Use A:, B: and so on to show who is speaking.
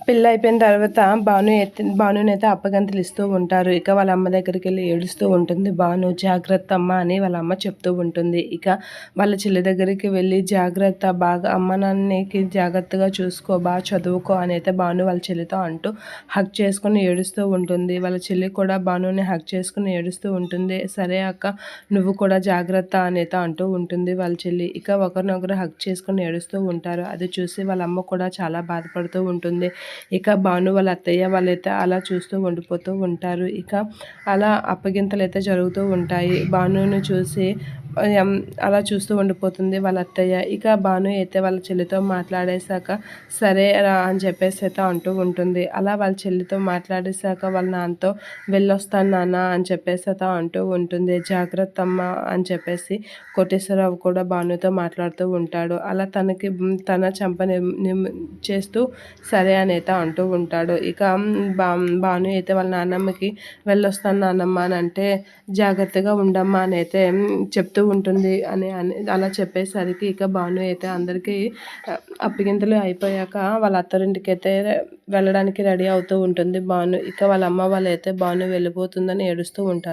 A: పెళ్ళి అయిపోయిన తర్వాత భానునైతే అప్పగింతలు ఇస్తూ ఉంటారు. ఇక వాళ్ళ అమ్మ దగ్గరికి వెళ్ళి ఏడుస్తూ ఉంటుంది భాను. జాగ్రత్త అమ్మ అని వాళ్ళ అమ్మ చెప్తూ ఉంటుంది. ఇక వాళ్ళ చెల్లి దగ్గరికి వెళ్ళి జాగ్రత్త, బాగా అమ్మ నాన్నకి జాగ్రత్తగా చూసుకో, బాగా చదువుకో అని అయితే భాను వాళ్ళ చెల్లితో అంటూ హగ్ చేసుకుని ఏడుస్తూ ఉంటుంది. వాళ్ళ చెల్లి కూడా భానుని హగ్ చేసుకుని ఏడుస్తూ ఉంటుంది. సరే అక్క, నువ్వు కూడా జాగ్రత్త అని అయితే అంటూ ఉంటుంది వాళ్ళ చెల్లి. ఇక ఒకరినొకరు హగ్ చేసుకుని ఏడుస్తూ ఉంటారు. అది చూసి వాళ్ళ అమ్మ కూడా చాలా బాధపడుతూ ఉంటుంది. ఇక భాను వాళ్ళ అత్తయ్య వాళ్ళైతే అలా చూస్తూ ఉండిపోతూ ఉంటారు. ఇక అలా అప్పగింతలు అయితే జరుగుతూ ఉంటాయి. భానుని చూసి అలా చూస్తూ ఉండిపోతుంది వాళ్ళ అత్తయ్య. ఇక భాను అయితే వాళ్ళ చెల్లితో మాట్లాడేశాక సరే రా అని చెప్పేసి అయితే అంటూ ఉంటుంది. అలా వాళ్ళ చెల్లితో మాట్లాడేశాక వాళ్ళ నాన్నతో వెళ్ళొస్తాను నాన్న అని చెప్పేసి అయితే అంటూ ఉంటుంది. జాగ్రత్త అమ్మ అని చెప్పేసి కోటేశ్వరరావు కూడా భానుతో మాట్లాడుతూ ఉంటాడు. అలా తన చెంప చేస్తూ సరే అని అయితే అంటూ ఉంటాడు. ఇక భాను అయితే వాళ్ళ నాన్నమ్మకి వెళ్ళొస్తాను నాన్నమ్మ అని అంటే జాగ్రత్తగా ఉండమ్మా అని అయితే చెప్తూ ఉంటుంది అని అలా చెప్పేసరికి ఇక భాను అయితే అందరికీ అప్పగింతలు అయిపోయాక వాళ్ళ అత్తరింటికి అయితే వెళ్ళడానికి రెడీ అవుతూ ఉంటుంది భాను. ఇక వాళ్ళ అమ్మ వాళ్ళైతే భాను వెళ్ళిపోతుందని ఏడుస్తూ ఉంటారు.